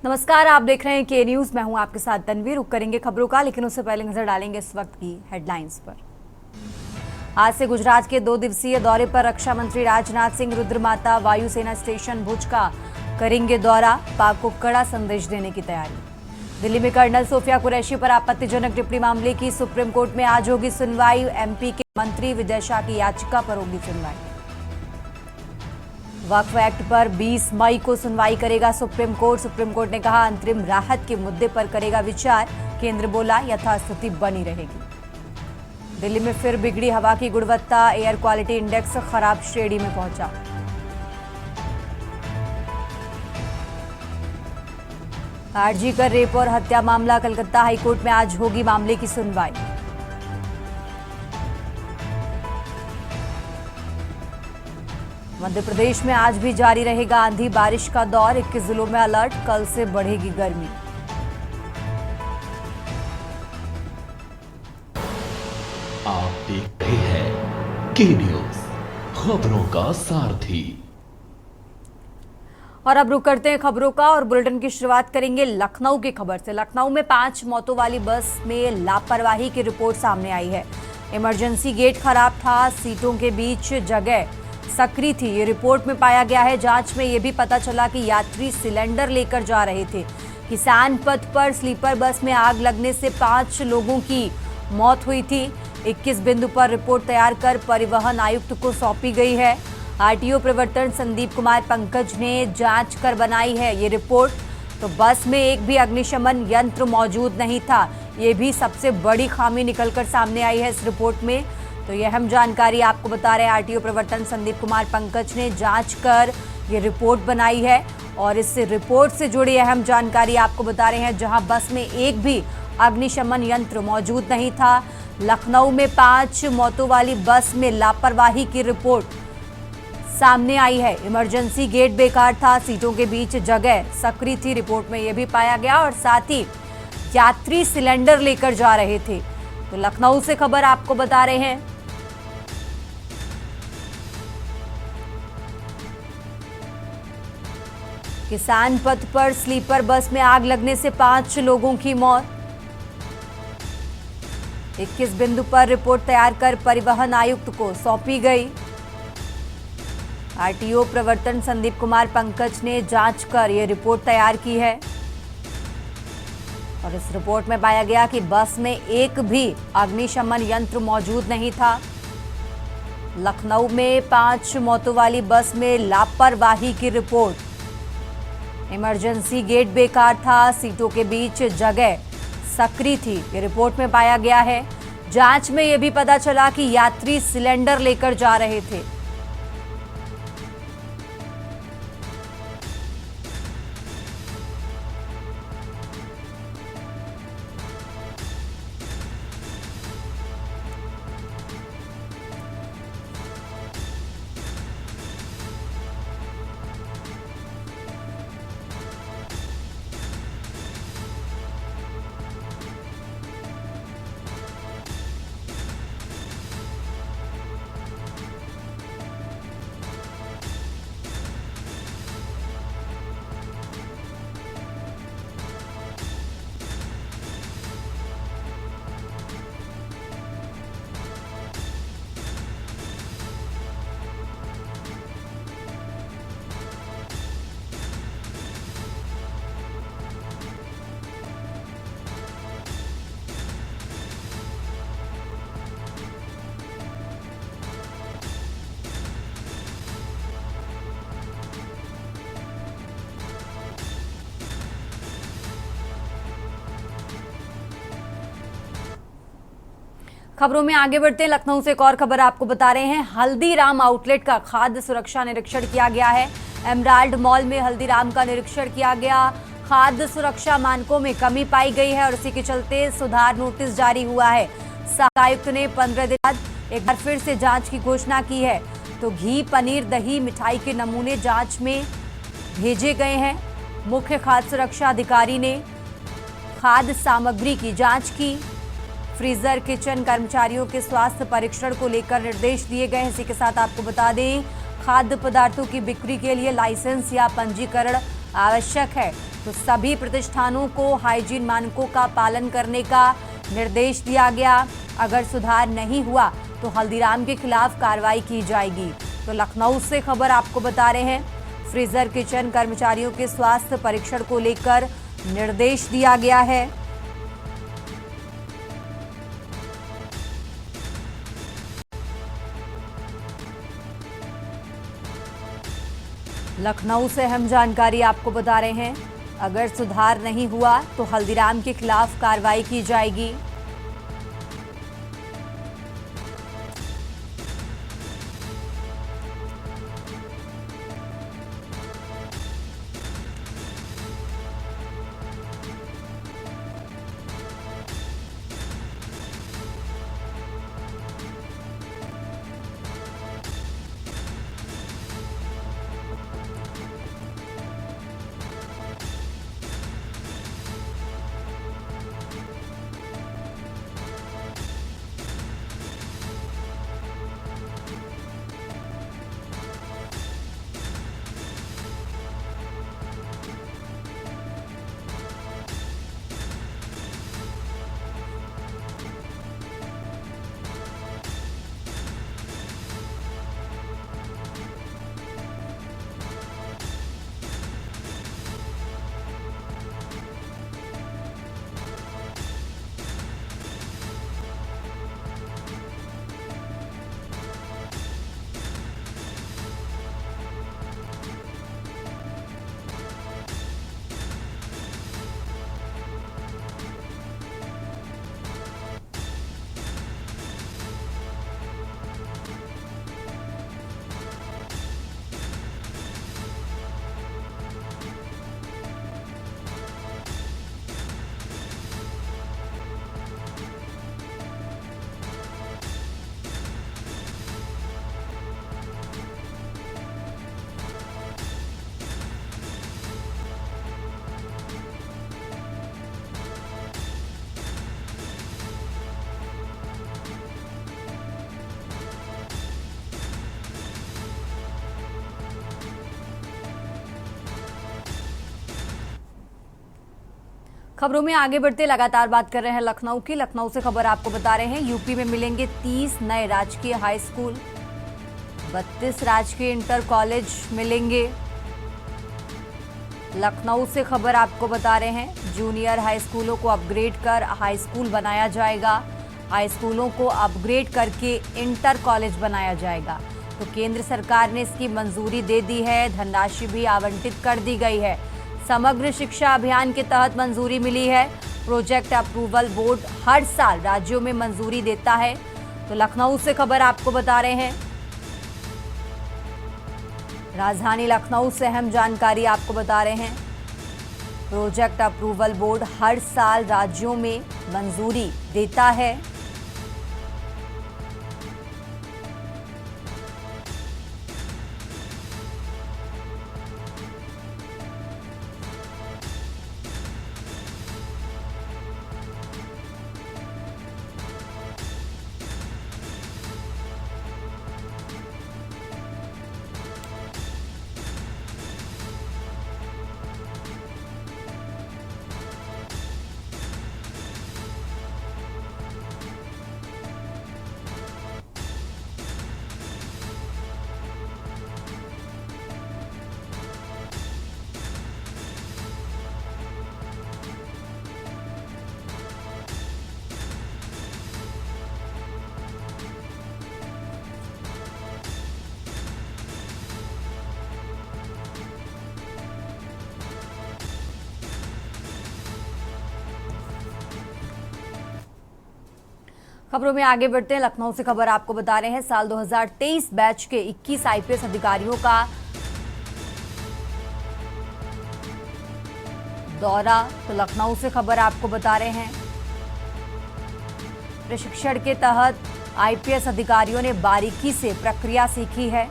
नमस्कार, आप देख रहे हैं के न्यूज। मैं हूं आपके साथ तनवीर। रुक करेंगे खबरों का, लेकिन उससे पहले नजर डालेंगे इस वक्त की हेडलाइंस पर। आज से गुजरात के 2 दिवसीय दौरे पर रक्षा मंत्री राजनाथ सिंह रुद्रमाता वायुसेना स्टेशन भुज का करेंगे दौरा। पाक को कड़ा संदेश देने की तैयारी। दिल्ली में कर्नल सोफिया कुरैशी पर आपत्तिजनक टिप्पणी मामले की सुप्रीम कोर्ट में आज होगी सुनवाई। एमपी के मंत्री विजय शाह की याचिका पर होगी सुनवाई। वक्फ एक्ट पर 20 मई को सुनवाई करेगा सुप्रीम कोर्ट। सुप्रीम कोर्ट ने कहा अंतरिम राहत के मुद्दे पर करेगा विचार। केंद्र बोला यथास्थिति बनी रहेगी। दिल्ली में फिर बिगड़ी हवा की गुणवत्ता। एयर क्वालिटी इंडेक्स खराब श्रेणी में पहुंचा। आरजी कर रेप और हत्या मामला। कलकत्ता हाईकोर्ट में आज होगी मामले की सुनवाई। मध्य प्रदेश में आज भी जारी रहेगा आंधी बारिश का दौर। 21 जिलों में अलर्ट। कल से बढ़ेगी गर्मी। आप देख रहे हैं के न्यूज, खबरों का सारथी। और अब रुक करते हैं खबरों का और बुलेटिन की शुरुआत करेंगे लखनऊ की खबर से। लखनऊ में 5 मौतों वाली बस में लापरवाही की रिपोर्ट सामने आई है। इमरजेंसी गेट खराब था। सीटों के बीच जगह सकरी थी, ये रिपोर्ट में पाया गया है। जांच में यह भी पता चला कि यात्री सिलेंडर लेकर जा रहे थे। किसान पथ पर स्लीपर बस में आग लगने से 5 लोगों की मौत हुई थी। 21 बिंदु पर रिपोर्ट तैयार कर परिवहन आयुक्त को सौंपी गई है। आरटीओ प्रवर्तन संदीप कुमार पंकज ने जांच कर बनाई है ये रिपोर्ट। तो बस में एक भी अग्निशमन यंत्र मौजूद नहीं था, ये भी सबसे बड़ी खामी निकलकर सामने आई है इस रिपोर्ट में। तो यह अहम जानकारी आपको बता रहे हैं आरटीओ प्रवर्तन संदीप कुमार पंकज ने जांच कर ये रिपोर्ट बनाई है। और इस रिपोर्ट से जुड़ी अहम जानकारी आपको बता रहे हैं, जहां बस में एक भी अग्निशमन यंत्र मौजूद नहीं था। लखनऊ में 5 मौतों वाली बस में लापरवाही की रिपोर्ट सामने आई है। इमरजेंसी गेट बेकार था। सीटों के बीच जगह सकरी थी, रिपोर्ट में यह भी पाया गया। और साथ ही यात्री सिलेंडर लेकर जा रहे थे। तो लखनऊ से खबर आपको बता रहे हैं। किसान पथ पर स्लीपर बस में आग लगने से 5 लोगों की मौत। 21 बिंदु पर रिपोर्ट तैयार कर परिवहन आयुक्त को सौंपी गई। आरटीओ प्रवर्तन संदीप कुमार पंकज ने जांच कर यह रिपोर्ट तैयार की है। और इस रिपोर्ट में पाया गया कि बस में एक भी अग्निशमन यंत्र मौजूद नहीं था। लखनऊ में 5 मौतों वाली बस में लापरवाही की रिपोर्ट। इमरजेंसी गेट बेकार था। सीटों के बीच जगह सकरी थी, ये रिपोर्ट में पाया गया है। जांच में यह भी पता चला कि यात्री सिलेंडर लेकर जा रहे थे। खबरों में आगे बढ़ते हैं। लखनऊ से एक और खबर आपको बता रहे हैं। हल्दीराम आउटलेट का खाद्य सुरक्षा निरीक्षण किया गया है। एमराल्ड मॉल में हल्दीराम का निरीक्षण किया गया। खाद्य सुरक्षा मानकों में कमी पाई गई है और इसी के चलते सुधार नोटिस जारी हुआ है। सहायक आयुक्त ने 15 दिन बाद एक बार फिर से जांच की घोषणा की है। तो घी, पनीर, दही, मिठाई के नमूने जांच में भेजे गए हैं। मुख्य खाद्य सुरक्षा अधिकारी ने खाद्य सामग्री की जांच की। फ्रीजर, किचन कर्मचारियों के स्वास्थ्य परीक्षण को लेकर निर्देश दिए गए हैं। इसी के साथ आपको बता दें, खाद्य पदार्थों की बिक्री के लिए लाइसेंस या पंजीकरण आवश्यक है। तो सभी प्रतिष्ठानों को हाइजीन मानकों का पालन करने का निर्देश दिया गया। अगर सुधार नहीं हुआ तो हल्दीराम के खिलाफ कार्रवाई की जाएगी। तो लखनऊ से खबर आपको बता रहे हैं, फ्रीजर किचन कर्मचारियों के स्वास्थ्य परीक्षण को लेकर निर्देश दिया गया है। लखनऊ से अहम जानकारी आपको बता रहे हैं, अगर सुधार नहीं हुआ तो हल्दीराम के खिलाफ कार्रवाई की जाएगी। खबरों में आगे बढ़ते लगातार बात कर रहे हैं लखनऊ की। लखनऊ से खबर आपको बता रहे हैं, यूपी में मिलेंगे 30 नए राजकीय हाई स्कूल, 32 राजकीय इंटर कॉलेज मिलेंगे। लखनऊ से खबर आपको बता रहे हैं, जूनियर हाई स्कूलों को अपग्रेड कर हाई स्कूल बनाया जाएगा। हाई स्कूलों को अपग्रेड करके इंटर कॉलेज बनाया जाएगा। तो केंद्र सरकार ने इसकी मंजूरी दे दी है, धनराशि भी आवंटित कर दी गई है। समग्र शिक्षा अभियान के तहत मंजूरी मिली है। प्रोजेक्ट अप्रूवल बोर्ड हर साल राज्यों में मंजूरी देता है। तो लखनऊ से खबर आपको बता रहे हैं, राजधानी लखनऊ से अहम जानकारी आपको बता रहे हैं, प्रोजेक्ट अप्रूवल बोर्ड हर साल राज्यों में मंजूरी देता है। खबरों में आगे बढ़ते हैं, लखनऊ से खबर आपको बता रहे हैं, साल 2023 बैच के 21 आईपीएस अधिकारियों का दौरा। तो लखनऊ से खबर आपको बता रहे हैं, प्रशिक्षण के तहत आईपीएस अधिकारियों ने बारीकी से प्रक्रिया सीखी है।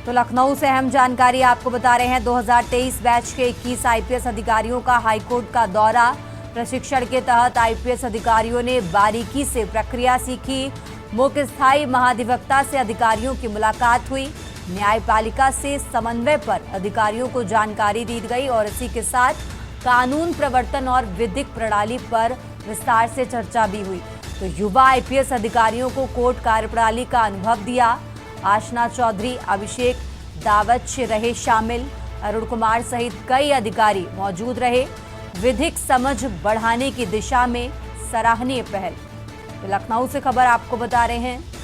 तो लखनऊ से अहम जानकारी आपको बता रहे हैं, 2023 बैच के 21 आईपीएस अधिकारियों का हाईकोर्ट का दौरा। प्रशिक्षण के तहत आईपीएस अधिकारियों ने बारीकी से प्रक्रिया सीखी। मुख्य स्थायी महाधिवक्ता से अधिकारियों की मुलाकात हुई। न्यायपालिका से समन्वय पर अधिकारियों को जानकारी दी गई और इसी के साथ कानून प्रवर्तन और विधिक प्रणाली पर विस्तार से चर्चा भी हुई। तो युवा आईपीएस अधिकारियों को कोर्ट कार्यप्रणाली का अनुभव दिया। आशना चौधरी, अभिषेक दावच रहे शामिल। अरुण कुमार सहित कई अधिकारी मौजूद रहे। विधिक समझ बढ़ाने की दिशा में सराहनीय पहल। तो लखनऊ से खबर आपको बता रहे हैं।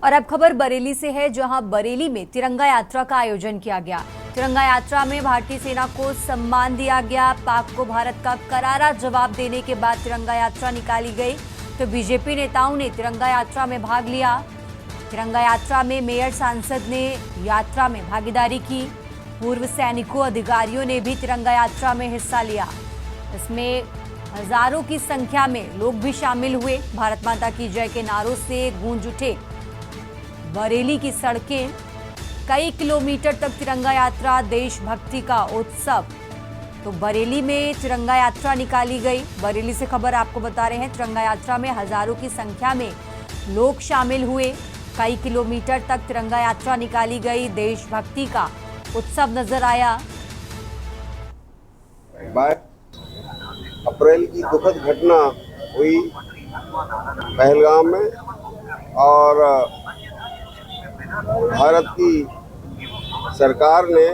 और अब खबर बरेली से है, जहां बरेली में तिरंगा यात्रा का आयोजन किया गया। तिरंगा यात्रा में भारतीय सेना को सम्मान दिया गया। पाक को भारत का करारा जवाब देने के बाद तिरंगा यात्रा निकाली गई। तो बीजेपी नेताओं ने तिरंगा यात्रा में भाग लिया। तिरंगा यात्रा में मेयर, सांसद ने यात्रा में भागीदारी की। पूर्व सैनिकों, अधिकारियों ने भी तिरंगा यात्रा में हिस्सा लिया। इसमें हजारों की संख्या में लोग भी शामिल हुए। भारत माता की जय के नारों से गूंज उठे बरेली की सड़कें। कई किलोमीटर तक तिरंगा यात्रा, देशभक्ति का उत्सव। तो बरेली में तिरंगा यात्रा निकाली गई। बरेली से खबर आपको बता रहे हैं, तिरंगा यात्रा में हजारों की संख्या में लोग शामिल हुए। कई किलोमीटर तक तिरंगा यात्रा निकाली गई। देशभक्ति का उत्सव नजर आया। 22 अप्रैल की दुखद घटना हुई पहलगाम में, और भारत की सरकार ने,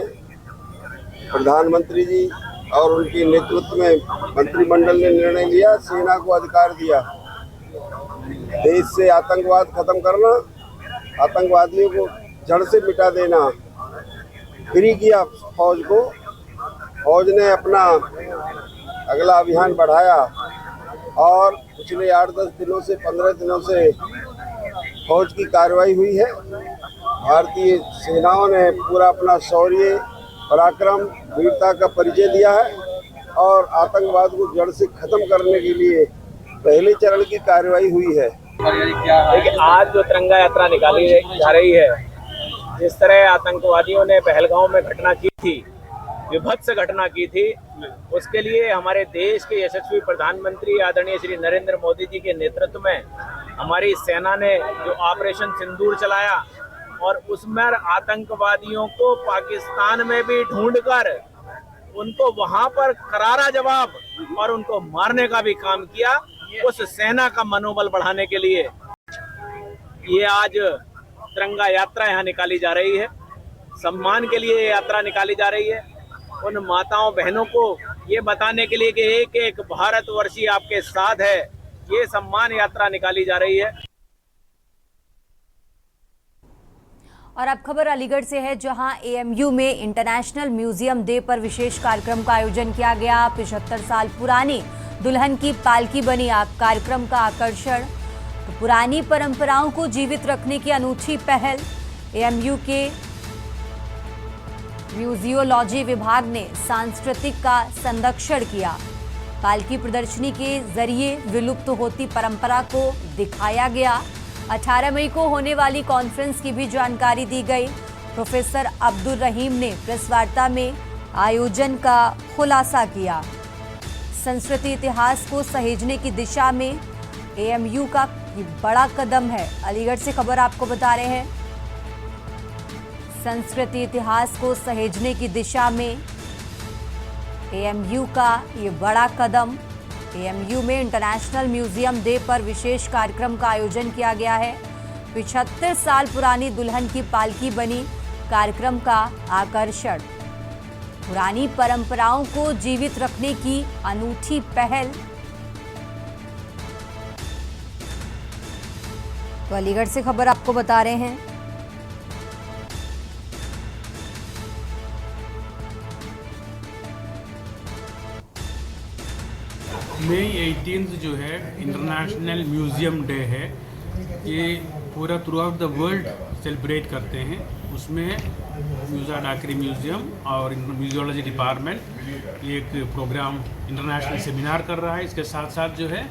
प्रधानमंत्री जी और उनके नेतृत्व में मंत्रिमंडल ने निर्णय लिया, सेना को अधिकार दिया देश से आतंकवाद खत्म करना, आतंकवादियों को जड़ से मिटा देना। फ्री किया फौज को। फौज ने अपना अगला अभियान बढ़ाया और पिछले 8-10 दिनों से, 15 दिनों से फौज की कार्रवाई हुई है। भारतीय सेनाओं ने पूरा अपना शौर्य, पराक्रम, वीरता का परिचय दिया है और आतंकवाद को जड़ से खत्म करने के लिए पहले चरण की कार्रवाई हुई है। देखिए, आज जो तिरंगा यात्रा निकाली जा रही है, जिस तरह आतंकवादियों ने पहलगाम में घटना की थी विभत्स घटना की थी, उसके लिए हमारे देश के यशस्वी प्रधानमंत्री आदरणीय श्री नरेंद्र मोदी जी के नेतृत्व में हमारी सेना ने जो ऑपरेशन सिंदूर चलाया और उसमें आतंकवादियों को पाकिस्तान में भी ढूंढकर उनको वहां पर करारा जवाब और उनको मारने का भी काम किया, उस सेना का मनोबल बढ़ाने के लिए ये आज तिरंगा यात्रा यहाँ निकाली जा रही है। सम्मान के लिए ये यात्रा निकाली जा रही है, उन माताओं बहनों को ये बताने के लिए कि एक एक भारतवर्षी आपके साथ है, ये सम्मान यात्रा निकाली जा रही है। और अब खबर अलीगढ़ से है, जहां एएमयू में इंटरनेशनल म्यूजियम डे पर विशेष कार्यक्रम का आयोजन किया गया। 75 साल पुरानी दुल्हन की पालकी बनी कार्यक्रम का आकर्षण। तो पुरानी परंपराओं को जीवित रखने की अनूठी पहल एएमयू के म्यूजियोलॉजी विभाग ने सांस्कृतिक का संरक्षण किया। पालकी प्रदर्शनी के जरिए विलुप्त होती परंपरा को दिखाया गया। 18 मई को होने वाली कॉन्फ्रेंस की भी जानकारी दी गई। प्रोफेसर अब्दुल रहीम ने प्रेस वार्ता में आयोजन का खुलासा किया। संस्कृति इतिहास को सहेजने की दिशा में एएमयू का ये बड़ा कदम है। अलीगढ़ से खबर आपको बता रहे हैं, संस्कृति इतिहास को सहेजने की दिशा में एएमयू का ये बड़ा कदम। एएमयू में इंटरनेशनल म्यूजियम डे पर विशेष कार्यक्रम का आयोजन किया गया है। 75 साल पुरानी दुल्हन की पालकी बनी कार्यक्रम का आकर्षण। पुरानी परंपराओं को जीवित रखने की अनूठी पहल। तो अलीगढ़ से खबर आपको बता रहे हैं। मई 18 जो है इंटरनेशनल म्यूज़ियम डे है। ये पूरा through out the world celebrate करते हैं। उसमें म्यूज़ा डाकरी म्यूज़ियम और म्यूजियोलॉजी डिपार्टमेंट एक प्रोग्राम इंटरनेशनल सेमिनार कर रहा है। इसके साथ साथ जो है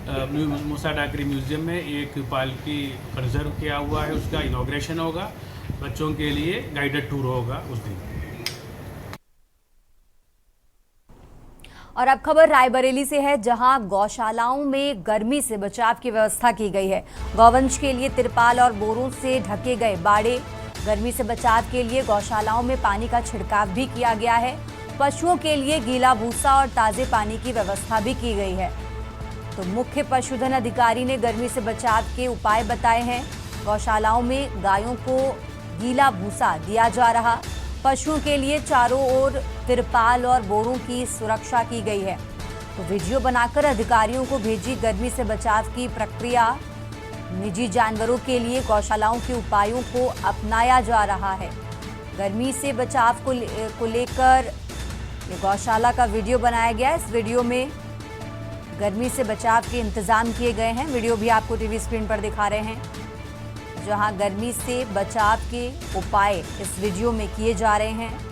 मूसा डाकरी म्यूज़ियम में एक पालकी कंजर्व किया हुआ है, उसका इनॉग्रेशन होगा। बच्चों के लिए गाइडेड टूर होगा उस दिन। और अब खबर रायबरेली से है, जहां गौशालाओं में गर्मी से बचाव की व्यवस्था की गई है। गौवंश के लिए तिरपाल और बोरों से ढके गए बाड़े। गर्मी से बचाव के लिए गौशालाओं में पानी का छिड़काव भी किया गया है। पशुओं के लिए गीला भूसा और ताज़े पानी की व्यवस्था भी की गई है। तो मुख्य पशुधन अधिकारी ने गर्मी से बचाव के उपाय बताए हैं। गौशालाओं में गायों को गीला भूसा दिया जा रहा। पशुओं के लिए चारों ओर तिरपाल और बोरों की सुरक्षा की गई है। तो वीडियो बनाकर अधिकारियों को भेजी गर्मी से बचाव की प्रक्रिया। निजी जानवरों के लिए गौशालाओं के उपायों को अपनाया जा रहा है। गर्मी से बचाव को लेकर ये गौशाला का वीडियो बनाया गया है। इस वीडियो में गर्मी से बचाव के इंतजाम किए गए हैं। वीडियो भी आपको टीवी स्क्रीन पर दिखा रहे हैं, जहां गर्मी से बचाव के उपाय इस वीडियो में किए जा रहे हैं।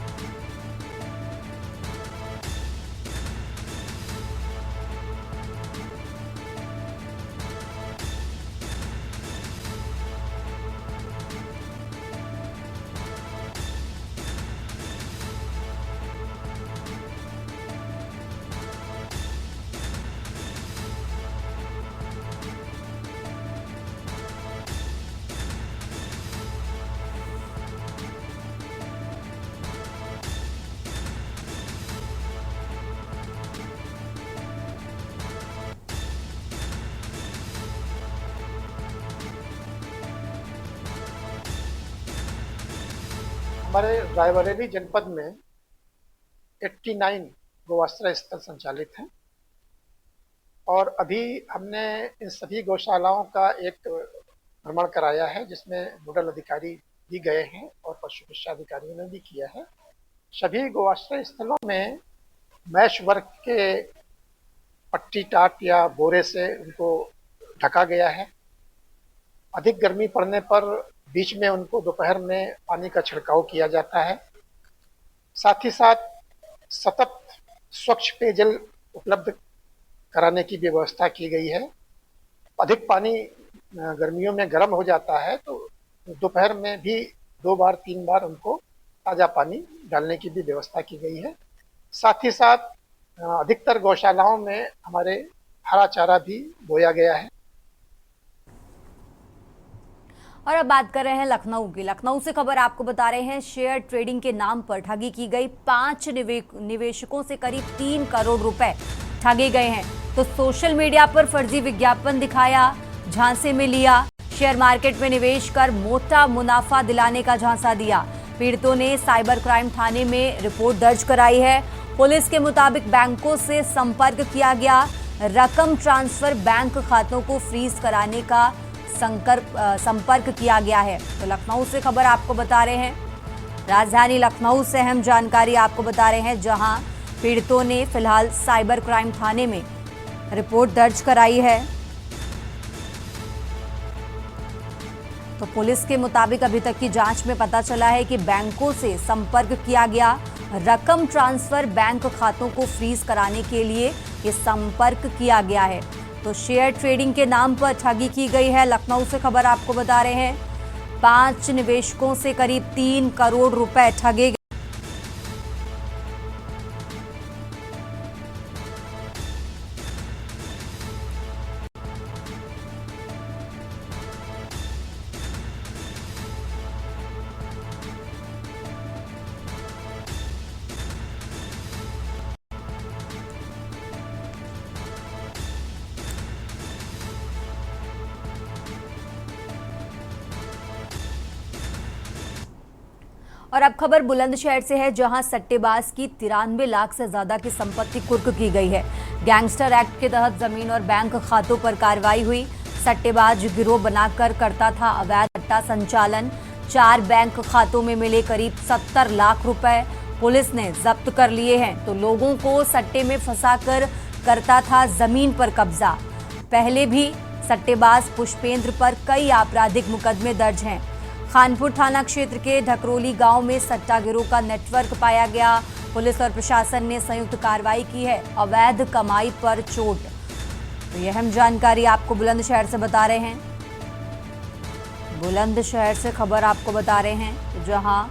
हमारे रायबरेली जनपद में 89 गौआश्रय स्थल संचालित हैं और अभी हमने इन सभी गौशालाओं का एक भ्रमण कराया है, जिसमें नोडल अधिकारी भी गए हैं और पशु शिक्षा अधिकारियों ने भी किया है। सभी गौआश्रय स्थलों में मैश वर्क के पट्टी टाट या बोरे से उनको ढका गया है। अधिक गर्मी पड़ने पर बीच में उनको दोपहर में पानी का छिड़काव किया जाता है। साथ ही साथ सतत स्वच्छ पेयजल उपलब्ध कराने की व्यवस्था की गई है। अधिक पानी गर्मियों में गर्म हो जाता है, तो दोपहर में भी 2 बार 3 बार उनको ताज़ा पानी डालने की भी व्यवस्था की गई है। साथ ही साथ अधिकतर गौशालाओं में हमारे हरा चारा भी बोया गया है। और अब बात कर रहे हैं लखनऊ की। लखनऊ से खबर आपको बता रहे हैं, शेयर ट्रेडिंग के नाम पर ठगी की गई। 5 निवेशकों से करीब 3 करोड़ रुपए ठगे गए हैं। तो सोशल मीडिया पर फर्जी विज्ञापन दिखाया, झांसे में लिया, शेयर मार्केट में निवेश कर मोटा मुनाफा दिलाने का झांसा दिया। पीड़ितों ने साइबर क्राइम थाने में रिपोर्ट दर्ज कराई है। पुलिस के मुताबिक बैंकों से संपर्क किया गया, रकम ट्रांसफर बैंक खातों को फ्रीज कराने का संपर्क किया गया है। तो लखनऊ से खबर आपको बता रहे हैं, राजधानी लखनऊ से अहम जानकारी आपको बता रहे हैं, जहां पीड़ितों ने फिलहाल साइबर क्राइम थाने में रिपोर्ट दर्ज कराई है। तो पुलिस के मुताबिक अभी तक की जांच में पता चला है कि बैंकों से संपर्क किया गया, रकम ट्रांसफर बैंक खातों को फ्रीज कराने के लिए ये संपर्क किया गया है। तो शेयर ट्रेडिंग के नाम पर ठगी की गई है। लखनऊ से खबर आपको बता रहे हैं, 5 निवेशकों से करीब 3 करोड़ रुपए ठगे गए। और अब खबर बुलंदशहर से है, जहां सट्टेबाज की 93 लाख से ज्यादा की संपत्ति कुर्क की गई है। गैंगस्टर एक्ट के तहत जमीन और बैंक खातों पर कार्रवाई हुई। सट्टेबाज गिरोह बनाकर करता था अवैध सट्टा संचालन। 4 बैंक खातों में मिले करीब 70 लाख रुपए पुलिस ने जब्त कर लिए हैं। तो लोगों को सट्टे में फंसाकर करता था जमीन पर कब्जा। पहले भी सट्टेबाज पुष्पेंद्र पर कई आपराधिक मुकदमे दर्ज हैं। खानपुर थाना क्षेत्र के ढकरोली गांव में सट्टा गिरोह का नेटवर्क पाया गया। पुलिस और प्रशासन ने संयुक्त कार्रवाई की है। अवैध कमाई पर चोट। तो यह अहम जानकारी आपको बुलंदशहर से बता रहे हैं। बुलंदशहर से खबर आपको बता रहे हैं, जहां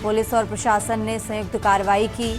पुलिस और प्रशासन ने संयुक्त कार्रवाई की।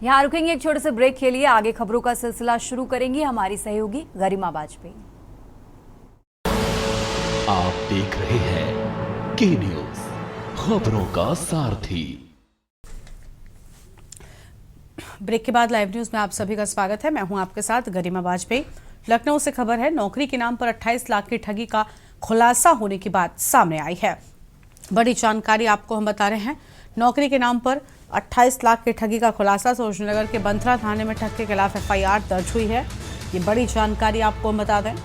यहाँ रुकेंगे एक छोटे से ब्रेक के लिए। आगे खबरों का सिलसिला शुरू करेंगी हमारी सहयोगी गरिमा वाजपेयी। आप देख रहे हैं के न्यूज, खबरों का सारथी। ब्रेक के बाद लाइव न्यूज में आप सभी का स्वागत है। मैं हूं आपके साथ गरिमा वाजपेयी। लखनऊ से खबर है, नौकरी के नाम पर 28 लाख की ठगी का खुलासा होने की बात सामने आई है। बड़ी जानकारी आपको हम बता रहे हैं। नौकरी के नाम पर 28 लाख की ठगी का खुलासा सोशनगर के बंथरा थाने में ठग के खिलाफ FIR दर्ज हुई है। ये बड़ी जानकारी आपको हम बता दें।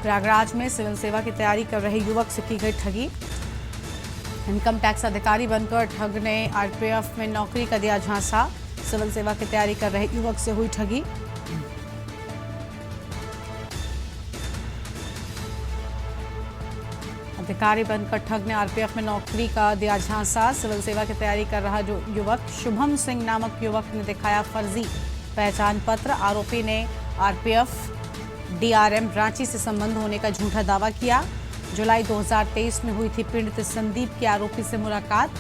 प्रयागराज में सिविल सेवा की तैयारी कर रहे युवक से की गई ठगी। इनकम टैक्स अधिकारी बनकर ठग ने RPF में नौकरी का दिया झांसा। सिविल सेवा की तैयारी कर रहे युवक से हुई ठगी। अधिकारी बनकर ठग ने आरपीएफ में नौकरी का दिया झांसा। सिविल सेवा की तैयारी कर रहा जो युवक शुभम सिंह नामक युवक ने दिखाया फर्जी पहचान पत्र। आरोपी ने आरपीएफ डीआरएम रांची से संबंध होने का झूठा दावा किया। जुलाई 2023 में हुई थी पीड़ित संदीप की आरोपी से मुलाकात।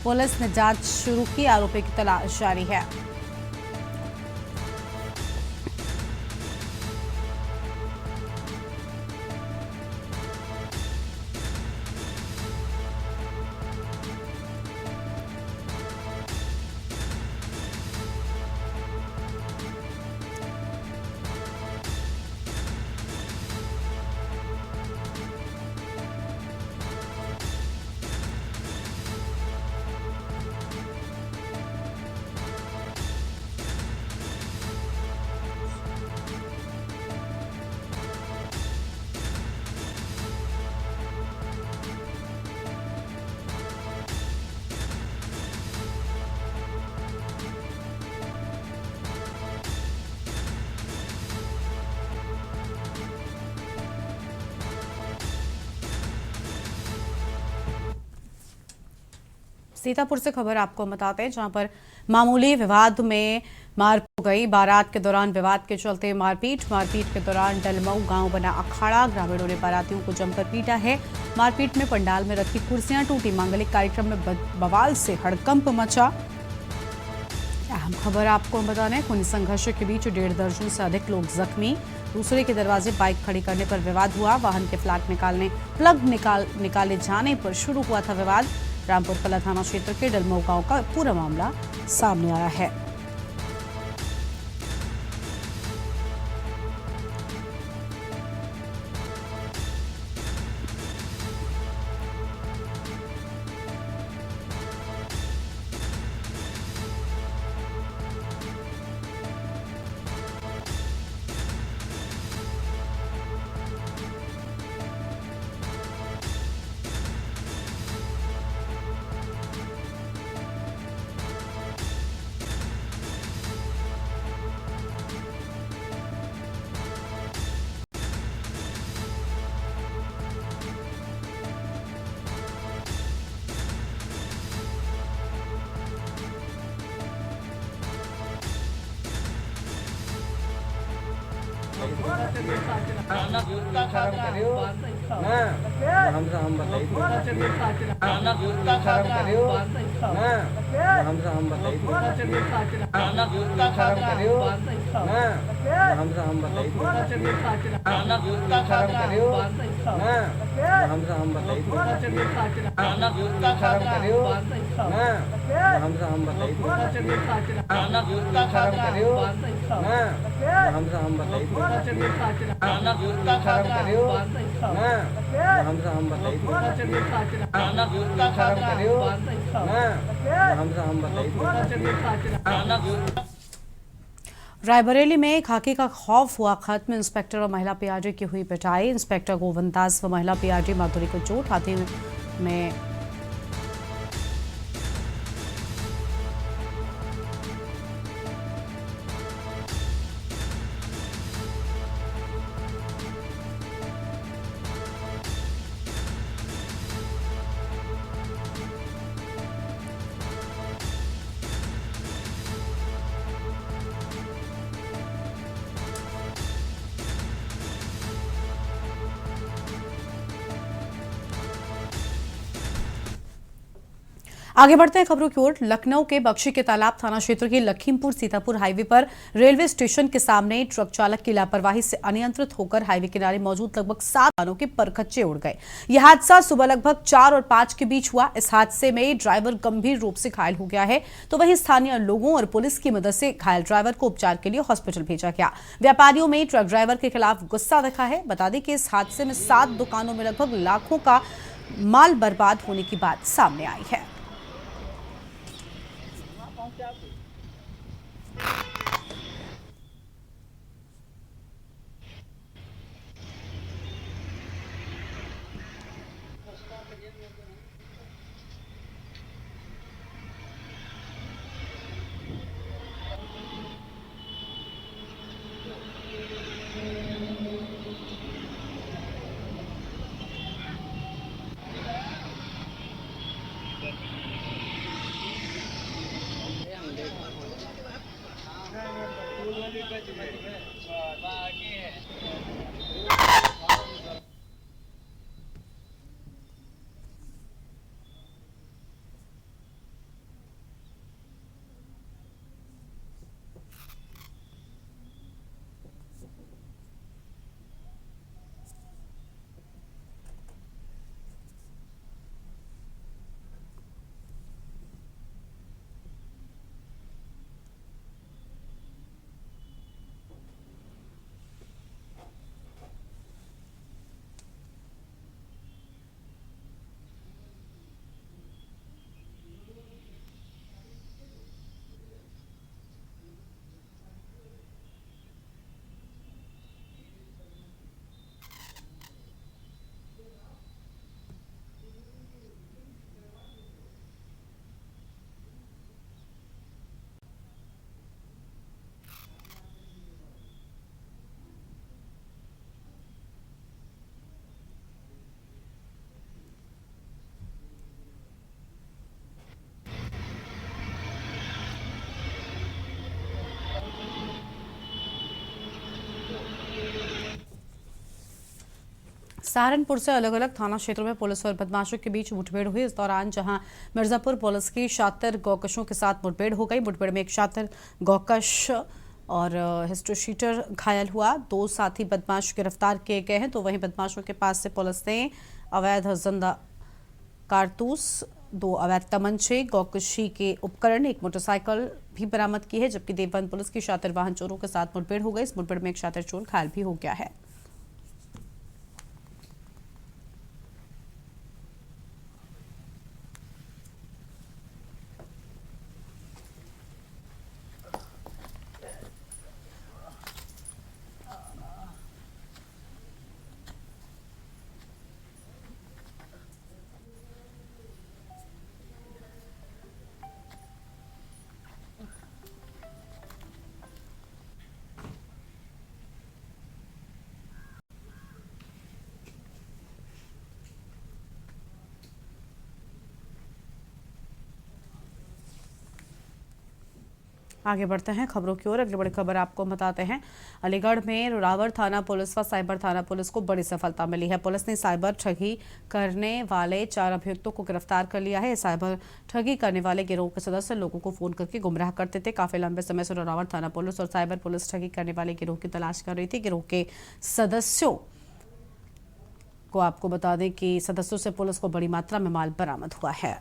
पुलिस ने जांच शुरू की, आरोपी की तलाश जारी है। सीतापुर से खबर आपको बताते हैं, जहां पर मामूली विवाद में मारपीट हो गई। बारात के दौरान विवाद के चलते मारपीट के दौरान डलमऊ गांव बना अखाड़ा। ग्रामीणों ने बारातियों को जमकर पीटा है। मारपीट में पंडाल में रखी कुर्सियां टूटी। मांगलिक कार्यक्रम में बवाल से हड़कंप मचा। अहम खबर आपको बता दें, खूनी संघर्ष के बीच 1.5 दर्जन से अधिक लोग जख्मी। दूसरे के दरवाजे बाइक खड़ी करने पर विवाद हुआ। वाहन के प्लग निकाले जाने पर शुरू हुआ था विवाद। रामपुर कला थाना क्षेत्र के डलमऊ गांव का पूरा मामला सामने आया है। रायबरेली में खाकी का खौफ हुआ खत्म। इंस्पेक्टर और महिला पीआरडी की हुई पिटाई। इंस्पेक्टर गोविंद दास व महिला पीआरडी माधुरी को चोट। हाथी में आगे बढ़ते हैं खबरों की ओर। लखनऊ के बख्शी के तालाब थाना क्षेत्र के लखीमपुर सीतापुर हाईवे पर रेलवे स्टेशन के सामने ट्रक चालक की लापरवाही से अनियंत्रित होकर हाईवे किनारे मौजूद लगभग 7 वाहनों के परखच्चे उड़ गए। यह हादसा सुबह लगभग 4 और 5 के बीच हुआ। इस हादसे में ड्राइवर गंभीर रूप से घायल हो गया है, तो वहीं स्थानीय लोगों और पुलिस की मदद से घायल ड्राइवर को उपचार के लिए हॉस्पिटल भेजा गया। व्यापारियों में ट्रक ड्राइवर के खिलाफ गुस्सा दिखा है। बता दें कि इस हादसे में 7 दुकानों में लगभग लाखों का माल बर्बाद होने की बात सामने आई है। सहारनपुर से अलग अलग थाना क्षेत्रों में पुलिस और बदमाशों के बीच मुठभेड़ हुई। इस दौरान जहां मिर्जापुर पुलिस की शातिर गौकशों के साथ मुठभेड़ हो गई। मुठभेड़ में एक शातिर गौकश और हिस्ट्रोशीटर घायल हुआ। 2 साथी बदमाश गिरफ्तार किए गए हैं। तो वहीं बदमाशों के पास से पुलिस ने अवैध जिंदा कारतूस, 2 अवैध तमंचे, गौकशी के उपकरण, एक मोटरसाइकिल भी बरामद की है। जबकि देवबंद पुलिस की शातिर वाहन चोरों के साथ मुठभेड़ हो गई। इस मुठभेड़ में एक शातिर चोर घायल भी हो गया है। आगे बढ़ते हैं खबरों की ओर। अगली बड़ी खबर आपको बताते हैं, अलीगढ़ में रुरावर थाना पुलिस व साइबर थाना पुलिस को बड़ी सफलता मिली है। पुलिस ने साइबर ठगी करने वाले 4 अभियुक्तों को गिरफ्तार कर लिया है। साइबर ठगी करने वाले गिरोह के सदस्य लोगों को फोन करके गुमराह करते थे। काफी लंबे समय से रुरावर थाना पुलिस और साइबर पुलिस ठगी करने वाले गिरोह की तलाश कर रही थी। गिरोह के सदस्यों को आपको बता दें कि सदस्यों से पुलिस को बड़ी मात्रा में माल बरामद हुआ है।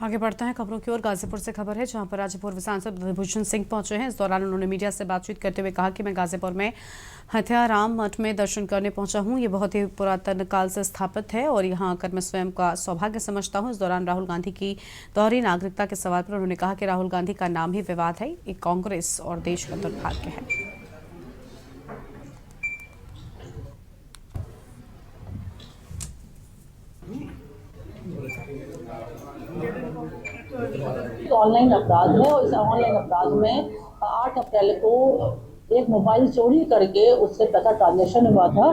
आगे बढ़ते हैं खबरों की ओर। गाजीपुर से खबर है, जहां पर राज्य पूर्व सांसद ब्रजभूषण सिंह पहुंचे हैं। इस दौरान उन्होंने मीडिया से बातचीत करते हुए कहा कि मैं गाजीपुर में हथियाराम मठ में दर्शन करने पहुंचा हूं। ये बहुत ही पुरातन काल से स्थापित है और यहां आकर मैं स्वयं का सौभाग्य समझता हूं। इस दौरान राहुल गांधी की दोहरी नागरिकता के सवाल पर उन्होंने कहा कि राहुल गांधी का नाम ही विवाद है, एक कांग्रेस और देश का दुर्भाग्य है। ऑनलाइन अपराध है और इस ऑनलाइन अपराध में 8 अप्रैल को एक मोबाइल चोरी करके उससे पैसा ट्रांजैक्शन हुआ था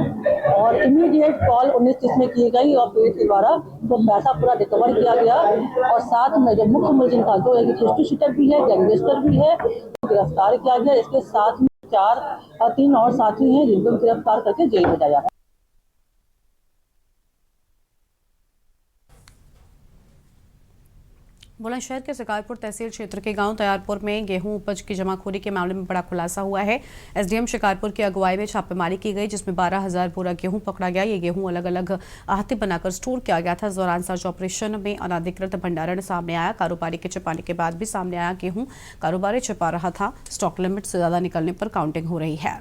और इमीडिएट कॉल 1930 में की गई और पीड़ित के द्वारा तो पैसा पूरा रिकवर किया गया और साथ में जो मुख्य मुलजिम था जो एक हिस्ट्रीशीटर भी है, गैंगस्टर भी है, गिरफ्तार किया गया। इसके साथ में 3 और साथी हैं जिनको गिरफ्तार करके जेल भेजा जा रहा है। बुलंदशहर के शिकारपुर तहसील क्षेत्र के गांव तैयारपुर में गेहूं उपज की जमाखोरी के मामले में बड़ा खुलासा हुआ है। एसडीएम शिकारपुर की अगुवाई में छापेमारी की गई, जिसमें 12,000 बोरा गेहूं पकड़ा गया। ये गेहूं अलग अलग आहते बनाकर स्टोर किया गया था। इस दौरान सर्च ऑपरेशन में अनाधिकृत भंडारण सामने आया। कारोबारी के छिपाने के बाद भी सामने आया गेहूं कारोबारी छिपा रहा था। स्टॉक लिमिट से ज्यादा निकलने पर काउंटिंग हो रही है।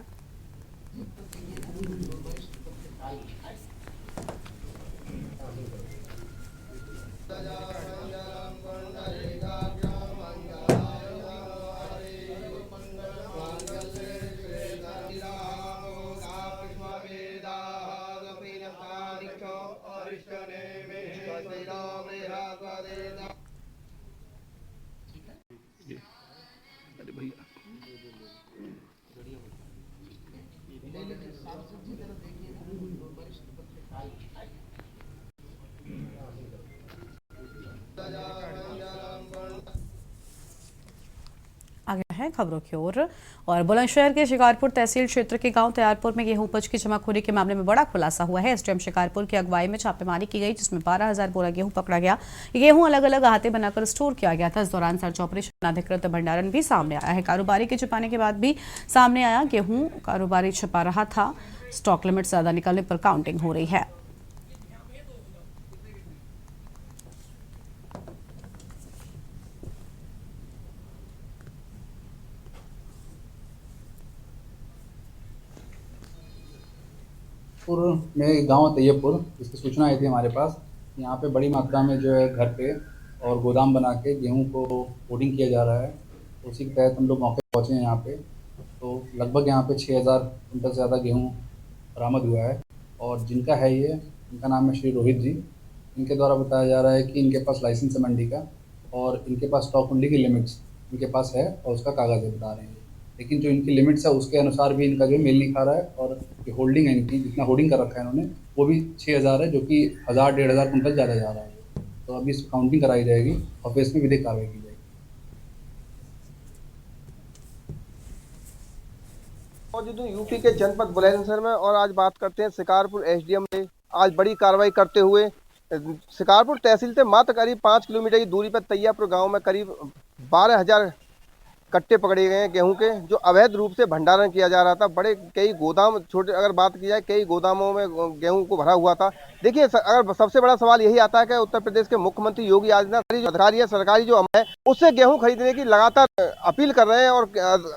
आगे है खबरों की ओर और बुलंदशहर के शिकारपुर तहसील क्षेत्र के गांव तैयारपुर में गेहूं उपज की जमाखोरी के मामले में बड़ा खुलासा हुआ है। एसडीएम शिकारपुर की अगुवाई में छापेमारी की गई, जिसमें 12,000 बोरा गेहूं पकड़ा गया। गेहूं अलग अलग अहाते बनाकर स्टोर किया गया था। इस दौरान सर्च ऑपरेशन अनधिकृत भंडारण भी सामने आया है। कारोबारी के छिपाने के बाद भी सामने आया, गेहूं कारोबारी छिपा रहा था। स्टॉक लिमिट ज्यादा निकलने पर काउंटिंग हो रही है। में गांव तैयबपुर, इसकी सूचना आई थी हमारे पास। यहाँ पे बड़ी मात्रा में जो है घर पे और गोदाम बना के गेहूं को होर्डिंग किया जा रहा है। तो उसी के तहत हम लोग मौके पहुँचे हैं यहाँ पे। तो लगभग यहाँ पे 6,000 कुंटल से ज़्यादा गेहूं बरामद हुआ है और जिनका है ये, इनका नाम है श्री रोहित जी। इनके द्वारा बताया जा रहा है कि इनके पास लाइसेंस है मंडी का और इनके पास स्टॉक मंडी की लिमिट्स इनके पास है और उसका कागज़ बता रहे हैं। लेकिन जो इनकी लिमिट्स है उसके अनुसार भी इनका जो मेल नहीं खा रहा है और जो होल्डिंग है इनकी, जितना होल्डिंग कर रखा है इन्होंने, वो भी 6,000 है, जो कि 1,000-1,500 कुंटल ज़्यादा जा रहा है। तो अभी इस काउंटिंग कराई जाएगी और फिर इसमें विधिक कार्रवाई की जाएगी। मौजूद हूँ यूपी के जनपद बुलंदशहर में और आज बात करते हैं शिकारपुर एसडीएम ने आज बड़ी कार्रवाई करते हुए शिकारपुर तहसील से मात्र करीब 5 किलोमीटर की दूरी पर तैयबपुर गांव में करीब 12,000 कट्टे पकड़े गए हैं गेहूं के, जो अवैध रूप से भंडारण किया जा रहा था। बड़े कई गोदाम, छोटे अगर बात की जाए, कई गोदामों में गेहूं को भरा हुआ था। देखिए, अगर सबसे बड़ा सवाल यही आता है कि उत्तर प्रदेश के मुख्यमंत्री योगी आदित्यनाथ जो अधिकारी है, सरकारी जो अमला है, उससे गेहूं खरीदने की लगातार अपील कर रहे हैं और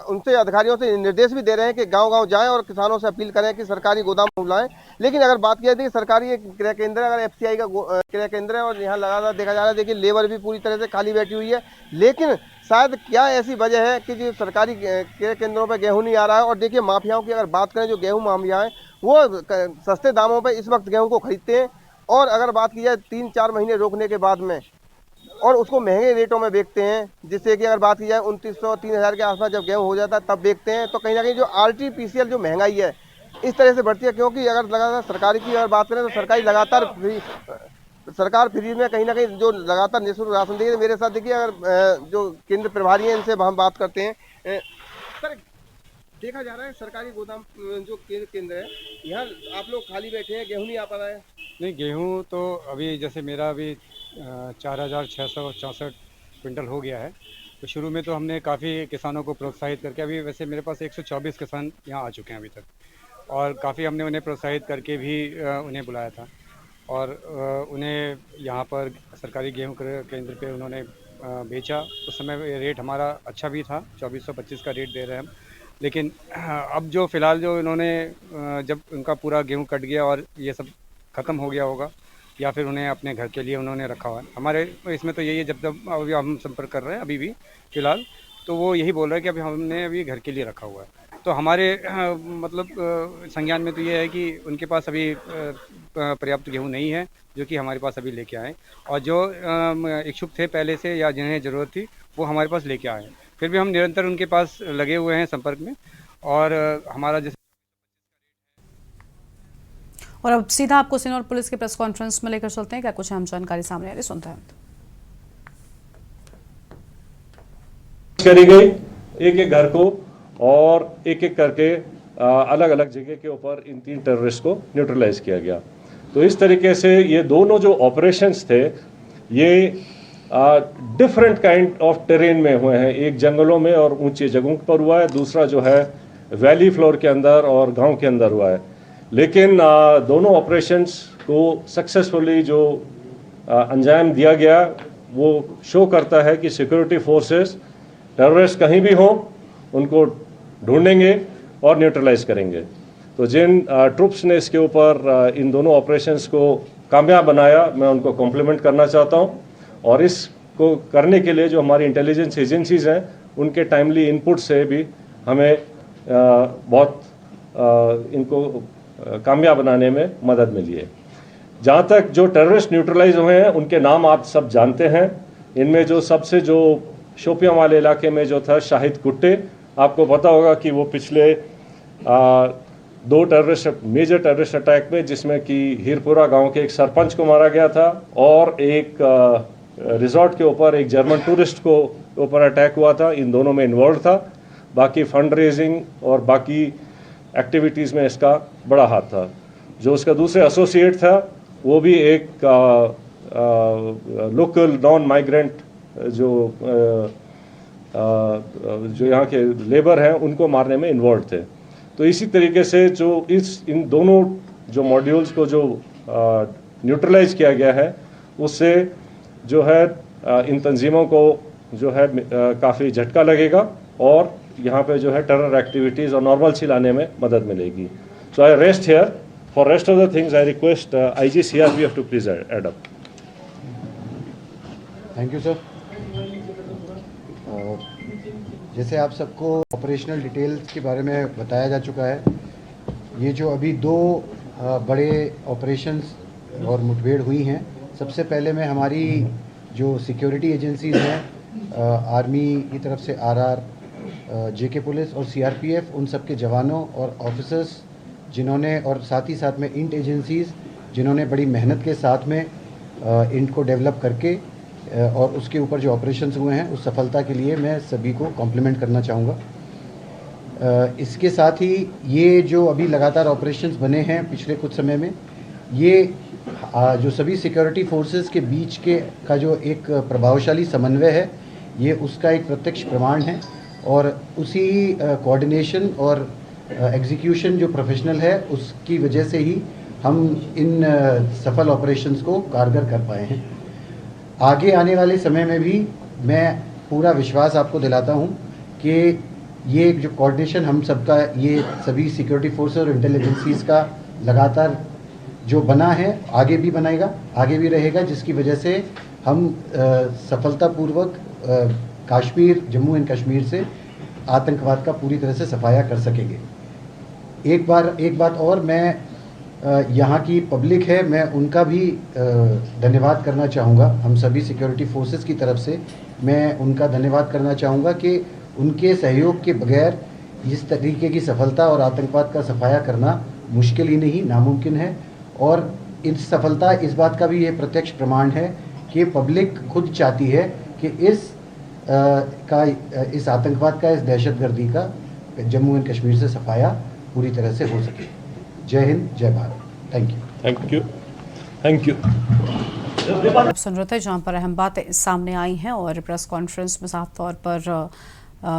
उनसे अधिकारियों से निर्देश भी दे रहे हैं कि गाँव-गाँव जाएं और किसानों से अपील करें कि सरकारी गोदाम बुलाएं। लेकिन अगर बात की जाए, सरकारी क्रय केंद्र, अगर FCI का क्रय केंद्र है और यहाँ लगातार देखा जा रहा है, देखिए लेबर भी पूरी तरह से खाली बैठी हुई है। लेकिन शायद क्या ऐसी वजह है कि जो सरकारी क्रय केंद्रों पर गेहूं नहीं आ रहा है। और देखिए, माफियाओं की अगर बात करें, जो गेहूं माफिया हैं वो सस्ते दामों पर इस वक्त गेहूं को खरीदते हैं और अगर बात की जाए 3-4 महीने रोकने के बाद में और उसको महंगे रेटों में बेचते हैं, जिससे कि अगर बात की जाए 2,900-3,000 के आसपास जब गेहूं हो जाता है तब बेचते हैं। तो कहीं ना कहीं जो आर्टिफिशियल जो महंगाई है इस तरह से बढ़ती है, क्योंकि अगर लगातार सरकारी की अगर बात करें तो सरकार फ्री में कहीं ना कहीं जो लगातार निःशुल्क राशन देगी। मेरे साथ देखिए, अगर जो केंद्र प्रभारी हैं इनसे हम बात करते हैं। सर, देखा जा रहा है सरकारी गोदाम जो केंद्र है, यहाँ आप लोग खाली बैठे हैं, गेहूं नहीं आ पा रहा है। नहीं, गेहूं तो अभी जैसे मेरा अभी 4,664 क्विंटल हो गया है। तो शुरू में तो हमने काफ़ी किसानों को प्रोत्साहित करके, अभी वैसे मेरे पास 124 किसान यहाँ आ चुके हैं अभी तक, और काफ़ी हमने उन्हें प्रोत्साहित करके भी उन्हें बुलाया था और उन्हें यहाँ पर सरकारी गेहूं केंद्र पे उन्होंने बेचा। उस समय रेट हमारा अच्छा भी था, 2425 का रेट दे रहे हैं हम। लेकिन अब जो फ़िलहाल जो इन्होंने जब उनका पूरा गेहूं कट गया और ये सब ख़त्म हो गया होगा, या फिर उन्हें अपने घर के लिए उन्होंने रखा हुआ है। हमारे इसमें तो यही है, जब तक अभी हम संपर्क कर रहे हैं अभी भी फ़िलहाल, तो वो यही बोल रहे हैं कि अभी हमने अभी घर के लिए रखा हुआ है। तो हमारे मतलब संज्ञान में तो ये है कि उनके पास अभी पर्याप्त गेहूं नहीं है, जो कि हमारे पास अभी लेके आए, और जो इच्छुक थे पहले से या जिन्हें ज़रूरत थी वो हमारे पास लेके आए। फिर भी हम निरंतर उनके पास लगे हुए हैं संपर्क में, और हमारा जैसे। और अब सीधा आपको सिनौर पुलिस के प्रेस कॉन्फ्रेंस में लेकर चलते हैं। क्या कुछ अहम जानकारी सामने आ रही, सुनते हैं। करी गई एक एक घर को और एक एक करके अलग अलग जगह के ऊपर इन 3 टेररिस्ट को न्यूट्रलाइज किया गया। तो इस तरीके से ये दोनों जो ऑपरेशंस थे ये डिफरेंट काइंड ऑफ टेरेन में हुए हैं। एक जंगलों में और ऊंची जगहों पर हुआ है, दूसरा जो है वैली फ्लोर के अंदर और गांव के अंदर हुआ है। लेकिन दोनों ऑपरेशंस को सक्सेसफुली जो अंजाम दिया गया वो शो करता है कि सिक्योरिटी फोर्सेस टेररिस्ट कहीं भी हों उनको ढूंढेंगे और न्यूट्रलाइज करेंगे। तो जिन ट्रुप्स ने इसके ऊपर इन दोनों ऑपरेशंस को कामयाब बनाया, मैं उनको कॉम्प्लीमेंट करना चाहता हूं। और इसको करने के लिए जो हमारी इंटेलिजेंस एजेंसीज हैं उनके टाइमली इनपुट से भी हमें बहुत इनको कामयाब बनाने में मदद मिली है। जहाँ तक जो टेररिस्ट न्यूट्रलाइज हुए हैं उनके नाम आप सब जानते हैं। इनमें जो सबसे जो शोपियां वाले इलाके में जो था शाहिद कुट्टे, आपको पता होगा कि वो पिछले 2 मेजर टेररिस्ट अटैक में, जिसमें कि हीरपुरा गांव के एक सरपंच को मारा गया था और एक रिजॉर्ट के ऊपर एक जर्मन टूरिस्ट को ऊपर अटैक हुआ था, इन दोनों में इन्वॉल्व था। बाकी फंड रेजिंग और बाकी एक्टिविटीज़ में इसका बड़ा हाथ था। जो उसका दूसरे एसोसिएट था वो भी एक लोकल नॉन माइग्रेंट जो यहाँ के लेबर हैं उनको मारने में इन्वॉल्व थे। तो इसी तरीके से जो इन दोनों जो मॉड्यूल्स को जो न्यूट्रलाइज किया गया है उससे जो है इन तंजीमों को जो है काफ़ी झटका लगेगा और यहाँ पे जो है टेरर एक्टिविटीज़ और नॉर्मल सी लाने में मदद मिलेगी। So I rest here. For rest of the things I request IG CRPF to please add up. Thank you sir. जैसे आप सबको ऑपरेशनल डिटेल्स के बारे में बताया जा चुका है, ये जो अभी दो बड़े ऑपरेशंस और मुठभेड़ हुई हैं, सबसे पहले मैं हमारी जो सिक्योरिटी एजेंसीज़ हैं आर्मी की तरफ से RR, JK पुलिस और CRPF, उन सब के जवानों और ऑफिसर्स जिन्होंने, और साथ ही साथ में इंट एजेंसीज़ जिन्होंने बड़ी मेहनत के साथ में इंट को डेवलप करके और उसके ऊपर जो ऑपरेशंस हुए हैं उस सफलता के लिए मैं सभी को कॉम्प्लीमेंट करना चाहूँगा। इसके साथ ही ये जो अभी लगातार ऑपरेशंस बने हैं पिछले कुछ समय में, ये जो सभी सिक्योरिटी फोर्सेस के बीच के का जो एक प्रभावशाली समन्वय है, ये उसका एक प्रत्यक्ष प्रमाण है और उसी कोऑर्डिनेशन और एग्जीक्यूशन जो प्रोफेशनल है उसकी वजह से ही हम इन सफल ऑपरेशंस को कारगर कर पाए हैं। आगे आने वाले समय में भी मैं पूरा विश्वास आपको दिलाता हूं कि ये जो कोऑर्डिनेशन हम सबका, ये सभी सिक्योरिटी फोर्सेस और इंटेलिजेंसीज का लगातार जो बना है आगे भी बनाएगा, आगे भी रहेगा, जिसकी वजह से हम सफलतापूर्वक कश्मीर, जम्मू एंड कश्मीर से आतंकवाद का पूरी तरह से सफाया कर सकेंगे। एक बात और, मैं यहाँ की पब्लिक है, मैं उनका भी धन्यवाद करना चाहूँगा। हम सभी सिक्योरिटी फोर्सेस की तरफ से मैं उनका धन्यवाद करना चाहूँगा कि उनके सहयोग के बगैर इस तरीके की सफलता और आतंकवाद का सफाया करना मुश्किल ही नहीं, नामुमकिन है। और इस सफलता, इस बात का भी ये प्रत्यक्ष प्रमाण है कि पब्लिक खुद चाहती है कि इस आतंकवाद का, इस दहशतगर्दी का जम्मू एंड कश्मीर से सफाया पूरी तरह से हो सके। जय हिंद, जय Bharat. Thank you. Thank you. Thank you. आप सुन रहे थे जहां पर अहम बातें सामने आई हैं और प्रेस कॉन्फ्रेंस में साफ तौर पर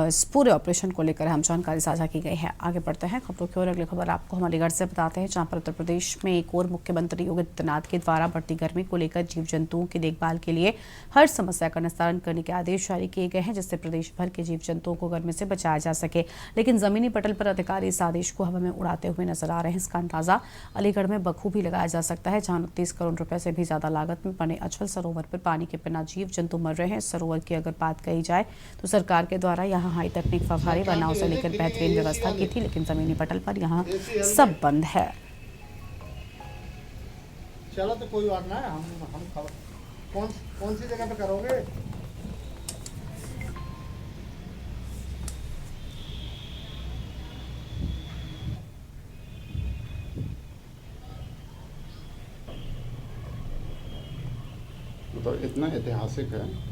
इस पूरे ऑपरेशन को लेकर हम जानकारी साझा की गई है। आगे बढ़ते हैं खबरों की ओर। अगली खबर आपको हम अलीगढ़ से बताते हैं, जहां पर उत्तर प्रदेश में एक और मुख्यमंत्री योगी आदित्यनाथ के द्वारा बढ़ती गर्मी को लेकर जीव जंतुओं की देखभाल के लिए हर समस्या का निस्तारण करने के आदेश जारी किए गए हैं, जिससे प्रदेश भर के जीव जंतुओं को गर्मी से बचाया जा सके। लेकिन जमीनी पटल पर अधिकारी इस आदेश को हवा में उड़ाते हुए नजर आ रहे हैं। इसका अंदाजा अलीगढ़ में बखूबी लगाया जा सकता है, जहां 29 करोड़ रुपए से भी ज्यादा लागत में बने अचल सरोवर पर पानी के बिना जीव जंतु मर रहे हैं। इस सरोवर की अगर बात कही जाए तो सरकार के द्वारा यहाँ हाई तकनीक फव्वारे व नाव से लेकर बेहतरीन व्यवस्था की थी, लेकिन जमीनी पटल पर यहाँ सब बंद है। चलो तो कोई बात ना, हम कौन सी जगह पे करोगे? तो इतना ऐतिहासिक है।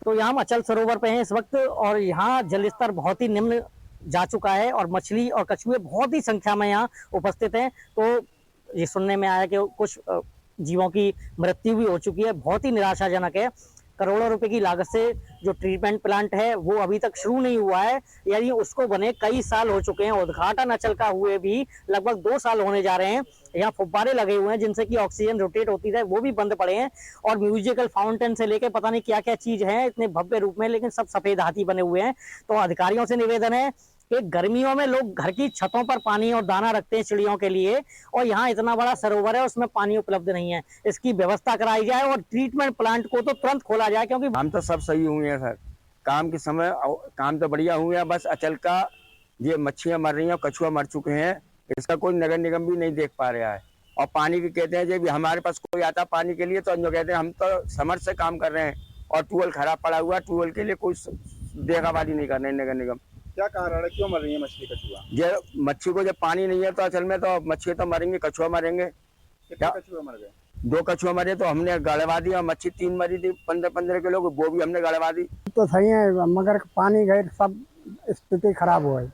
तो यहाँ हम अचल सरोवर पे हैं इस वक्त और यहाँ जल स्तर बहुत ही निम्न जा चुका है और मछली और कछुए बहुत ही संख्या में यहाँ उपस्थित हैं। तो ये सुनने में आया कि कुछ जीवों की मृत्यु भी हो चुकी है, बहुत ही निराशाजनक है। करोड़ों रुपए की लागत से जो ट्रीटमेंट प्लांट है वो अभी तक शुरू नहीं हुआ है, यानी उसको बने कई साल हो चुके हैं। उद्घाटन अचल का हुए भी लगभग 2 साल होने जा रहे हैं। यहाँ फुब्बारे लगे हुए हैं जिनसे कि ऑक्सीजन रोटेट होती है, वो भी बंद पड़े हैं। और म्यूजिकल फाउंटेन से लेके पता नहीं क्या क्या चीज है इतने भव्य रूप में, लेकिन सब सफेद हाथी बने हुए हैं। तो अधिकारियों से निवेदन है कि गर्मियों में लोग घर की छतों पर पानी और दाना रखते हैं चिड़ियों के लिए, और यहाँ इतना बड़ा सरोवर है उसमें पानी उपलब्ध नहीं है। इसकी व्यवस्था कराई जाए और ट्रीटमेंट प्लांट को तो तुरंत खोला जाए, क्योंकि हम तो सब सही हुए हैं सर, काम के समय काम तो बढ़िया हुए हैं। बस अचल का ये मच्छियाँ मर रही हैं, कछुआ मर चुके हैं, इसका कोई नगर निगम भी नहीं देख पा रहा है। और पानी की कहते हैं जब हमारे पास कोई आता पानी के लिए तो जो कहते हैं हम तो समर से काम कर रहे हैं और ट्यूबवेल खराब पड़ा हुआ, ट्यूबवेल के लिए कोई देखावाली नहीं कर रहे नगर निगम। क्या कारण है, क्यों मर रही है मछली कछुआ? ये मच्छी को जब पानी नहीं है तो असल में तो मच्छी तो मरेंगे, कछुआ मरेंगे। कितने कछुए मर गए? 2 कछुआ मरे तो हमने गड़वा दी, और मच्छी 3 मरी थी 15-15 किलो की, वो भी हमने गड़वा दी। तो सही है, मगर पानी गए सब स्थिति खराब हो गई।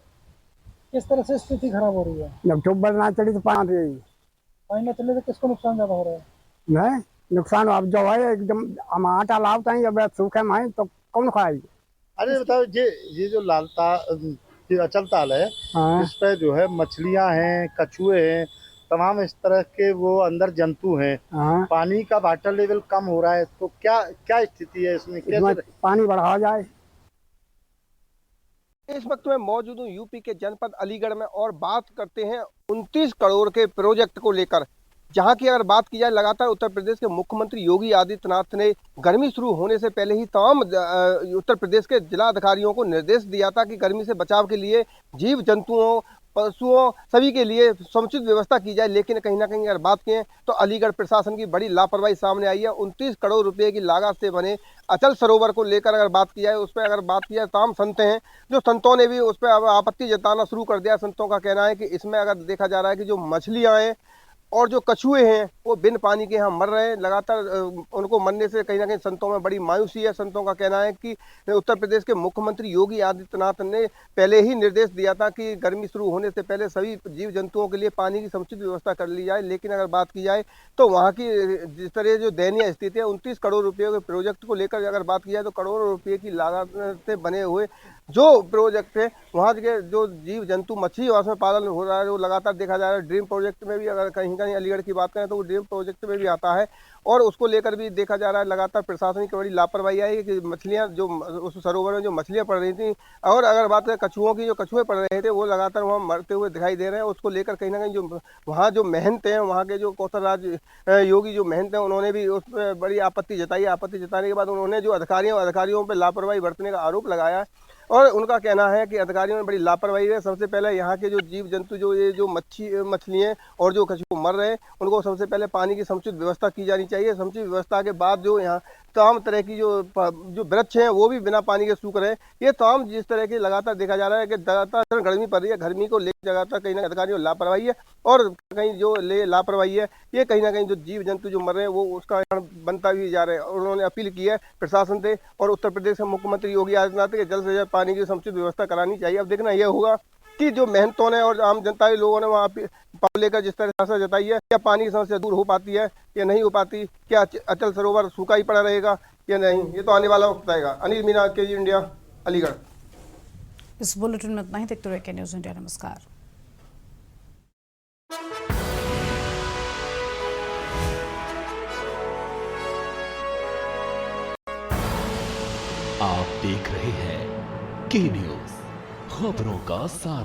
किस तरह से स्थिति खराब हो रही है? जब ट्यूबवेल ना चली तो पानी पानी न चले तो किसको नुकसान ज्यादा हो रहा है? नहीं नुकसान अब जो है एकदम हम आटा लाते हैं, जब सूखे में तो कौन खाएगी? अरे बताओ, ये जो ये अचल ताल है, हाँ। इस पे जो है मछलियां हैं, कछुए हैं, तमाम इस तरह के वो अंदर जंतु हैं। हाँ। पानी का वाटर लेवल कम हो रहा है, तो क्या स्थिति है इसमें? कैसे पानी बढ़ाया जाए। इस वक्त मैं मौजूद हूँ यूपी के जनपद अलीगढ़ में और बात करते हैं 29 करोड़ के प्रोजेक्ट को लेकर, जहां की अगर बात की जाए लगातार उत्तर प्रदेश के मुख्यमंत्री योगी आदित्यनाथ ने गर्मी शुरू होने से पहले ही तमाम उत्तर प्रदेश के जिला अधिकारियों को निर्देश दिया था कि गर्मी से बचाव के लिए जीव जंतुओं, पशुओं सभी के लिए समुचित व्यवस्था की जाए। लेकिन कहीं ना कहीं अगर बात करें तो अलीगढ़ प्रशासन की बड़ी लापरवाही सामने आई है। 29 करोड़ रुपए की लागत से बने अचल सरोवर को लेकर अगर बात की जाए, उस पर अगर बात की जाए, तमाम संत हैं जो संतों ने भी उस पर अब आपत्ति जताना शुरू कर दिया। संतों का कहना है कि इसमें अगर देखा जा रहा है कि जो मछलियाँ हैं और जो कछुए हैं वो बिन पानी के यहाँ मर रहे हैं लगातार। उनको मरने से कहीं ना कहीं संतों में बड़ी मायूसी है। संतों का कहना है कि उत्तर प्रदेश के मुख्यमंत्री योगी आदित्यनाथ ने पहले ही निर्देश दिया था कि गर्मी शुरू होने से पहले सभी जीव जंतुओं के लिए पानी की समुचित व्यवस्था कर ली जाए। लेकिन अगर बात की जाए तो वहाँ की जिस तरह जो दयनीय स्थिति है, 29 करोड़ रुपये के प्रोजेक्ट को लेकर अगर बात की जाए तो करोड़ों रुपये की लागत से बने हुए जो प्रोजेक्ट है, वहाँ के जो जीव जंतु मछली उसमें पालन हो रहा है वो लगातार देखा जा रहा है। ड्रीम प्रोजेक्ट में भी अगर कहीं कहीं अलीगढ़ की बात करें तो वो ड्रीम प्रोजेक्ट में भी आता है और उसको लेकर भी देखा जा रहा है लगातार प्रशासन की बड़ी लापरवाही आई कि मछलियाँ जो उस सरोवर में जो मछलियाँ पड़ रही थी, और अगर बात करें कछुओं की, जो कछुए पड़ रहे थे वो लगातार वहाँ मरते हुए दिखाई दे रहे हैं। उसको लेकर कहीं ना कहीं जो वहाँ जो महंत हैं, वहाँ के जो कौशल राज योगी जो महंत हैं, उन्होंने भी उस पर बड़ी आपत्ति जताई। आपत्ति जताने के बाद उन्होंने जो अधिकारियों पर लापरवाही बरतने का आरोप लगाया और उनका कहना है कि अधिकारियों ने बड़ी लापरवाही है। सबसे पहले यहाँ के जो जीव जंतु जो ये जो मछलियाँ और जो कछुए मर रहे हैं उनको सबसे पहले पानी की समुचित व्यवस्था की जानी चाहिए। समुचित व्यवस्था के बाद जो यहाँ तमाम तरह की जो वृक्ष हैं वो भी बिना पानी के सूख रहे हैं। ये तमाम जिस तरह की लगातार देखा जा रहा है कि लगातार गर्मी पड़ रही है, गर्मी को लेकर लगातार कहीं ना अधिकारियों की लापरवाही है और कहीं जो लापरवाही है ये कहीं ना कहीं जो जीव जंतु जो मर रहे हैं वो उसका बनता भी जा रहा है। उन्होंने अपील की है प्रशासन से और उत्तर प्रदेश के मुख्यमंत्री योगी आदित्यनाथ के जल्द से जल्द पानी की समुचित व्यवस्था करानी चाहिए। अब देखना यह होगा कि जो मेहनतों ने और आम जनता के लोगों ने वहाँ पाव लेकर जिस तरह से जताई है, क्या पानी की समस्या दूर हो पाती है या नहीं हो पाती, क्या अचल सरोवर सूखा ही पड़ा रहेगा या नहीं, ये तो आने वाला वक्त बताएगा। Anil Meena, KG India, Aligarh. इस बुलेटिन में इतना ही। देखते रहिए के न्यूज़ इंडिया। नमस्कार। आप देख रहे हैं के न्यूज़, खबरों का सार।